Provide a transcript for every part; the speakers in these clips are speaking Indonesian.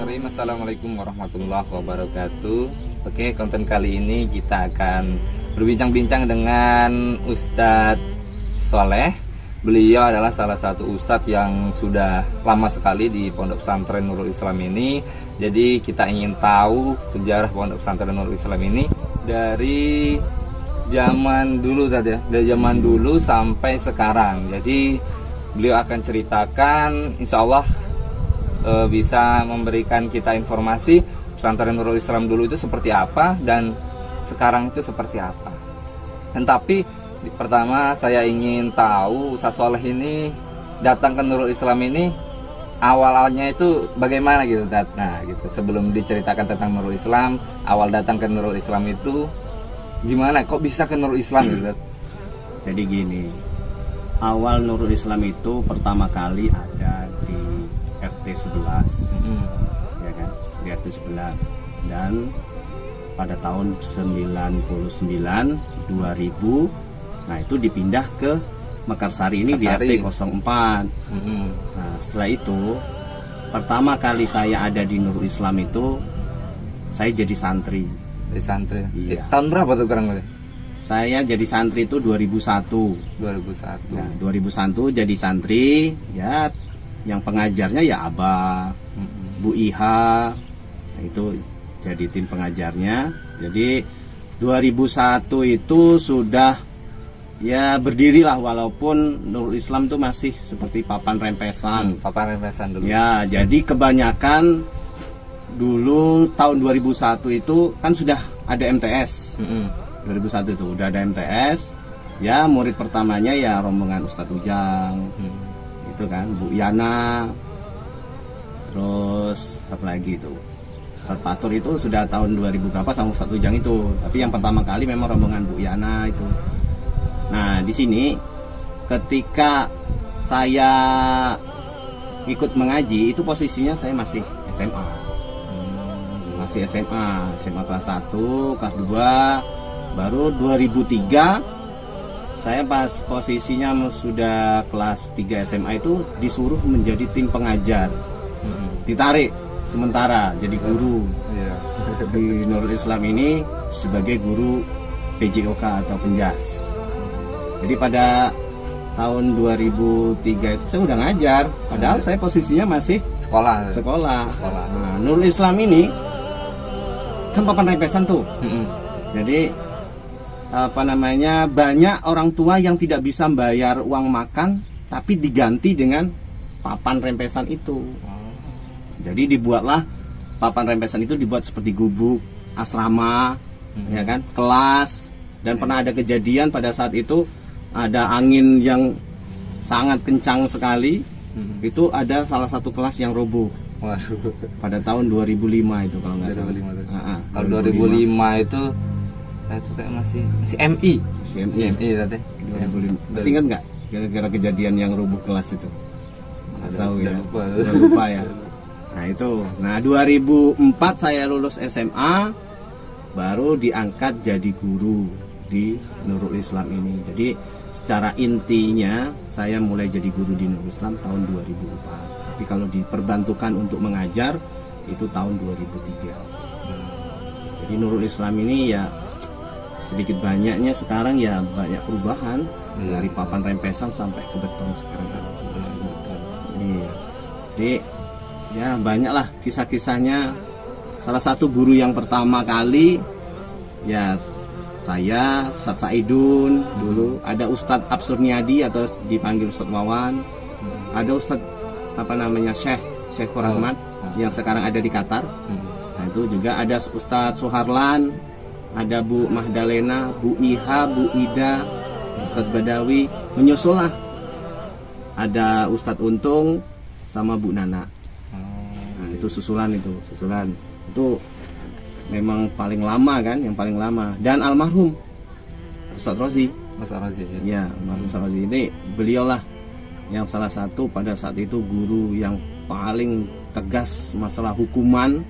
Bismillahirrahmanirrahim. Assalamualaikum warahmatullahi wabarakatuh. Oke, konten kali ini kita akan berbincang-bincang dengan Ustadz Soleh. Beliau adalah salah satu ustadz yang sudah lama sekali di Pondok Pesantren Nurul Islam ini. Jadi kita ingin tahu sejarah Pondok Pesantren Nurul Islam ini dari zaman dulu tadi ya, dari zaman dulu sampai sekarang. Jadi beliau akan ceritakan, insya Allah bisa memberikan kita informasi pesantren Nurul Islam dulu itu seperti apa dan sekarang itu seperti apa. Dan tapi pertama saya ingin tahu Ustadz Soleh ini datang ke Nurul Islam ini awalnya itu bagaimana gitu, nah gitu. Sebelum diceritakan tentang Nurul Islam, awal datang ke Nurul Islam itu gimana? Kok bisa ke Nurul Islam gitu? Jadi gini, awal Nurul Islam itu pertama kali ada di RT 11, ya kan, di RT 11, dan pada tahun 99 2000, nah itu dipindah ke Mekarsari ini di RT 04. Nah setelah itu pertama kali saya ada di Nurul Islam itu saya jadi santri. Jadi santri. Iya. Tahun berapa tuh kurang lebih? Saya jadi santri itu 2001. 2001. Nah, 2001 jadi santri, ya yang pengajarnya ya Abah, Bu Iha, nah, itu jadi tim pengajarnya. Jadi 2001 itu sudah ya berdirilah, walaupun Nurul Islam itu masih seperti papan rempesan. Papan rempesan dulu. Ya, jadi kebanyakan dulu tahun 2001 itu kan sudah ada MTS. 2001 itu udah ada MTS. Ya, murid pertamanya ya rombongan Ustadz Ujang. Itu kan Bu Yana, terus apa lagi itu Ustadz Patur itu sudah tahun 2000 berapa sama Ustadz Ujang itu, tapi yang pertama kali memang rombongan Bu Yana itu. Nah di sini ketika saya ikut mengaji itu posisinya saya masih SMA, masih SMA kelas 1, kelas 2, baru 2003 saya pas posisinya sudah kelas 3 SMA itu disuruh menjadi tim pengajar. Ditarik sementara jadi guru. Di Nurul Islam ini sebagai guru PJOK atau Penjas. Jadi pada tahun 2003 itu saya udah ngajar, padahal saya posisinya masih sekolah. Nah, Nurul Islam ini kan papan rempesan tuh. Jadi apa namanya, banyak orang tua yang tidak bisa bayar uang makan tapi diganti dengan papan rempesan itu. Jadi dibuatlah papan rempesan itu, dibuat seperti gubuk asrama, ya kan, kelas. Dan pernah ada kejadian pada saat itu ada angin yang sangat kencang sekali. Itu ada salah satu kelas yang roboh. Waduh. Pada tahun 2005 itu kalau nggak salah. Kalau 2005 itu kayak masih MI tadi. 2005. Masih ingat nggak kira-kira kejadian yang roboh kelas itu? Nggak tahu ya. Lupa ya. Nah itu. Nah 2004 saya lulus SMA, baru diangkat jadi guru di Nurul Islam ini. Jadi secara intinya saya mulai jadi guru di Nurul Islam tahun 2004. Tapi kalau diperbantukan untuk mengajar itu tahun 2003. Jadi Nurul Islam ini ya sedikit banyaknya sekarang ya banyak perubahan, dari papan rempesan sampai ke beton sekarang. Iya. Jadi ya banyaklah kisah-kisahnya. Salah satu guru yang pertama kali ya saya, Ustadz Saidun dulu, ada Ustadz Absurniadi atau dipanggil Ustadz Wawan, ada Ustadz Syekh Rahmat yang sekarang ada di Qatar. Nah itu juga ada Ustadz Suharlan, ada Bu Mahdalena, Bu Iha, Bu Ida, Ustadz Badawi, menyusullah ada Ustadz Untung sama Bu Nana. Nah itu susulan itu memang paling lama kan, yang paling lama. Dan almarhum Ustadz Rozi. Ya, almarhum Ustadz Rozi ini beliaulah yang salah satu pada saat itu guru yang paling tegas masalah hukuman,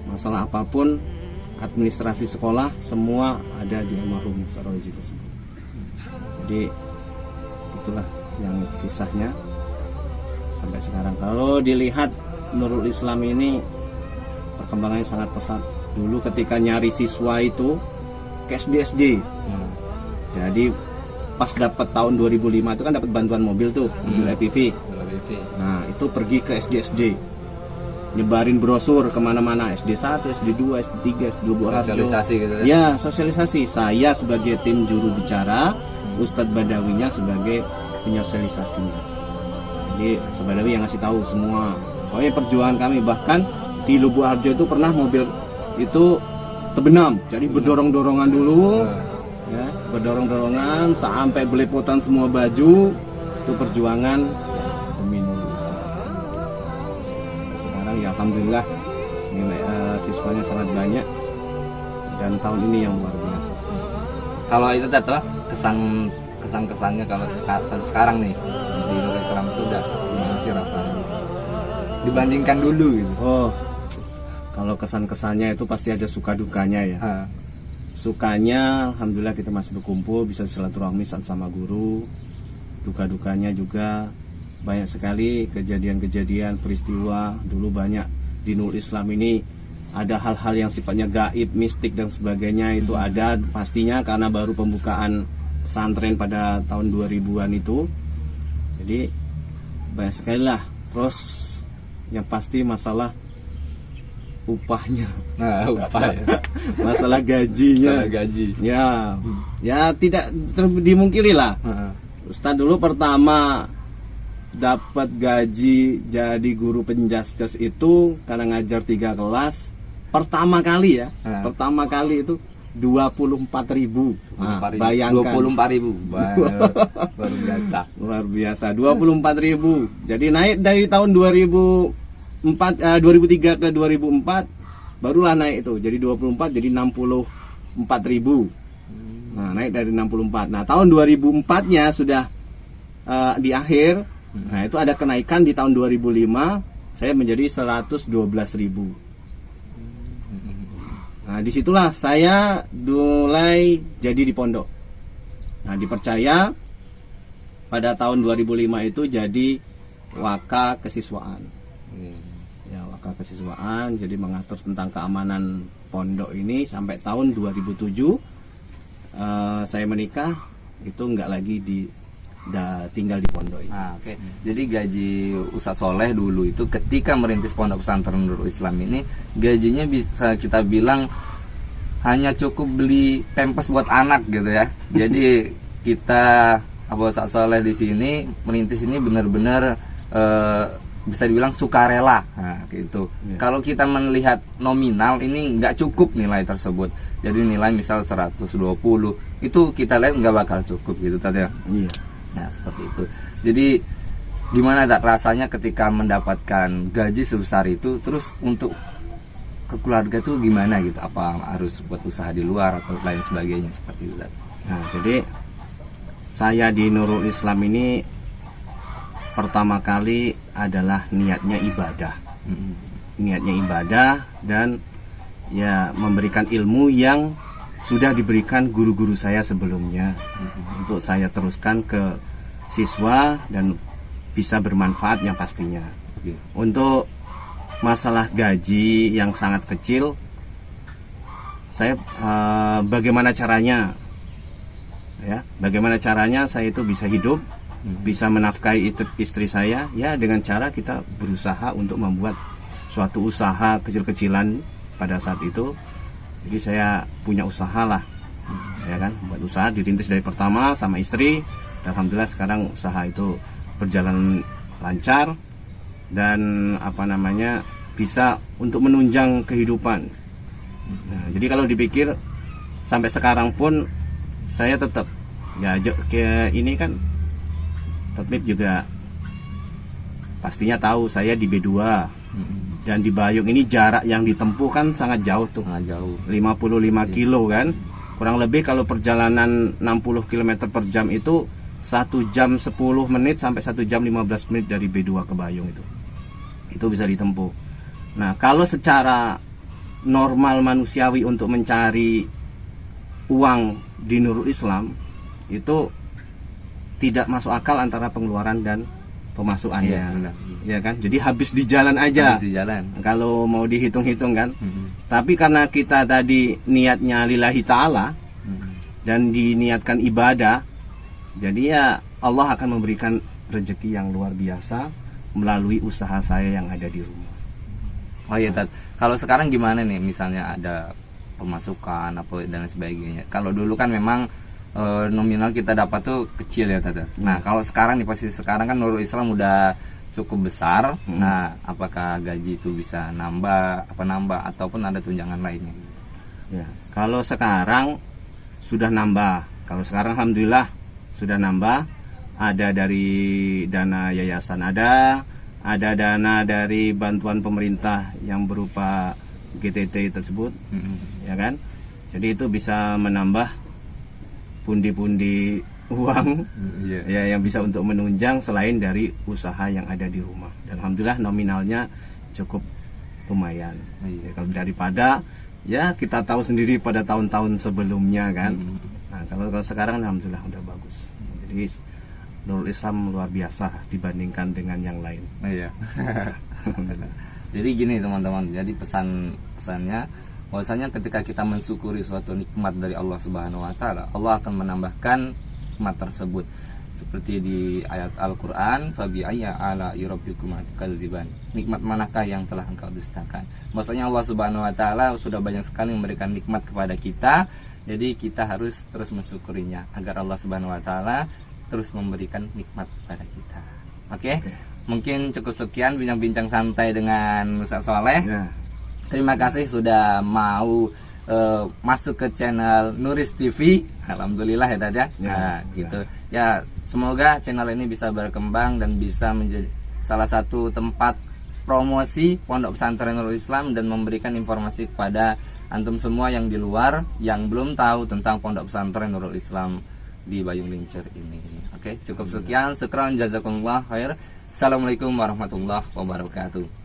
masalah apapun, administrasi sekolah, semua ada di almarhum Ustadz Rozi tersebut. Jadi itulah yang kisahnya sampai sekarang. Kalau dilihat Nurul Islam ini perkembangannya sangat pesat. Dulu ketika nyari siswa itu ke SD. Jadi pas dapat tahun 2005 itu kan dapat bantuan mobil tuh, mobil EPV. Nah itu pergi ke SD, nyebarin brosur kemana-mana, SD 1, SD 2, SD 3, SD 2 sosialisasi gitu ya? Ya sosialisasi, saya sebagai tim juru bicara, Ustadz Badawinya sebagai penyosialisasinya. Jadi Ustadz Badawi yang ngasih tahu semua. Pokoknya perjuangan kami, bahkan di Lubuk Harjo itu pernah mobil itu terbenam, jadi berdorong-dorongan dulu, ya, berdorong-dorongan sampai belepotan semua baju. Itu perjuangan demi Nurul Islam. Sekarang ya alhamdulillah nilai siswanya sangat banyak dan tahun ini yang luar biasa. Kalau itu Tato, kesan-kesannya kalau sekarang nih di Nurul Islam itu udah gimana sih rasanya dibandingkan dulu gitu? Oh, kalau kesan-kesannya itu pasti ada suka dukanya ya. Sukanya alhamdulillah kita masih berkumpul, bisa silaturahmi sama guru. Duka-dukanya juga banyak sekali kejadian-kejadian, peristiwa. Dulu banyak di Nurul Islam ini ada hal-hal yang sifatnya gaib, mistik dan sebagainya. Itu ada pastinya karena baru pembukaan pesantren pada tahun 2000-an itu. Jadi banyak sekali lah. Terus yang pasti masalah upahnya. Nah, upah ya. Masalah gajinya. Masalah gaji. Ya tidak dimungkiri lah. Ustadz dulu pertama dapat gaji jadi guru penjaskes itu karena ngajar 3 kelas pertama kali ya. Pertama kali itu 24.000. Nah, bayangkan 24.000. Luar biasa. Luar biasa 24.000. Jadi naik dari tahun 2003 ke 2004 barulah naik itu. Jadi 24 jadi 64.000. Nah, naik dari 64. Nah, tahun 2004-nya sudah di akhir. Nah, itu ada kenaikan di tahun 2005 saya menjadi 112.000. Nah, disitulah saya mulai jadi di pondok. Nah, dipercaya pada tahun 2005 itu jadi waka kesiswaan. Ya, waka kesiswaan, jadi mengatur tentang keamanan pondok ini sampai tahun 2007 saya menikah, itu enggak lagi tinggal di pondok ini. Oke. Jadi gaji Ustadz Soleh dulu itu ketika merintis pondok pesantren Nurul Islam ini gajinya bisa kita bilang hanya cukup beli pampers buat anak gitu ya. Jadi kita Ustadz Soleh di sini merintis ini benar-benar bisa dibilang sukarela. Nah, gitu. Ya. Kalau kita melihat nominal ini nggak cukup nilai tersebut. Jadi nilai misal 120 itu kita lihat nggak bakal cukup gitu tadi ya. Iya. Nah, seperti itu. Jadi gimana tak rasanya ketika mendapatkan gaji sebesar itu, terus untuk ke keluarga tuh gimana gitu? Apa harus buat usaha di luar atau lain sebagainya seperti itu? Nah, jadi saya di Nurul Islam ini pertama kali adalah niatnya ibadah. Niatnya ibadah dan ya memberikan ilmu yang sudah diberikan guru-guru saya sebelumnya untuk saya teruskan ke siswa dan bisa bermanfaat yang pastinya. Untuk masalah gaji yang sangat kecil, saya bagaimana caranya? Ya, bagaimana caranya saya itu bisa hidup, bisa menafkahi istri saya? Ya, dengan cara kita berusaha untuk membuat suatu usaha kecil-kecilan pada saat itu. Jadi saya punya usaha lah, ya kan, buat usaha dirintis dari pertama sama istri. Alhamdulillah sekarang usaha itu berjalan lancar dan bisa untuk menunjang kehidupan. Nah, jadi kalau dipikir sampai sekarang pun saya tetap ya ini kan tetap juga pastinya tahu saya di B2. Dan di Bayung ini jarak yang ditempuh kan sangat jauh tuh. Sangat jauh. 55 kilo kan. Kurang lebih kalau perjalanan 60 km per jam itu 1 jam 10 menit sampai 1 jam 15 menit dari B2 ke Bayung itu. Itu bisa ditempuh. Nah, kalau secara normal manusiawi untuk mencari uang di Nurul Islam itu tidak masuk akal antara pengeluaran dan pemasukannya. Iya, benar. Ya kan? Jadi habis di jalan aja. Habis di jalan. Kalau mau dihitung-hitung kan. Tapi karena kita tadi niatnya lillahi ta'ala dan diniatkan ibadah, jadi ya Allah akan memberikan rezeki yang luar biasa melalui usaha saya yang ada di rumah. Oh iya, Tat. Kalau sekarang gimana nih, misalnya ada pemasukan apa dan sebagainya. Kalau dulu kan memang nominal kita dapat tuh kecil ya, Tat. Nah, kalau sekarang di posisi sekarang kan Nurul Islam udah cukup besar. Nah, apakah gaji itu bisa nambah ataupun ada tunjangan lainnya? Ya, kalau sekarang sudah nambah. Kalau sekarang alhamdulillah sudah nambah. Ada dari dana yayasan, ada dana dari bantuan pemerintah yang berupa GTT tersebut, ya kan? Jadi itu bisa menambah pundi-pundi uang ya yang bisa untuk menunjang selain dari usaha yang ada di rumah. Dan alhamdulillah nominalnya cukup lumayan. Ya, kalau daripada ya kita tahu sendiri pada tahun-tahun sebelumnya kan. Nah, kalau sekarang alhamdulillah udah bagus. Jadi Nurul Islam luar biasa dibandingkan dengan yang lain. Iya. Jadi gini teman-teman, jadi pesannya bahwasanya ketika kita mensyukuri suatu nikmat dari Allah Subhanahu wa taala, Allah akan menambahkan nikmat tersebut. Seperti di ayat Al-Qur'an, fabi ayya ala rabbikum tukadziban. Nikmat manakah yang telah engkau dustakan? Maksudnya Allah Subhanahu wa taala sudah banyak sekali memberikan nikmat kepada kita. Jadi kita harus terus mensyukurinya agar Allah Subhanahu wa taala terus memberikan nikmat kepada kita. Oke? Mungkin cukup sekian bincang-bincang santai dengan Ustaz Soleh. Terima kasih sudah mau masuk ke channel Nuris TV. Alhamdulillah ya Tad ya. Nah, gitu. Ya, semoga channel ini bisa berkembang dan bisa menjadi salah satu tempat promosi Pondok Pesantren Nurul Islam dan memberikan informasi kepada antum semua yang di luar yang belum tahu tentang Pondok Pesantren Nurul Islam di Bayung Lincir ini. Oke, cukup sekian. Syukran, jazakumullah khair. Assalamualaikum warahmatullahi wabarakatuh.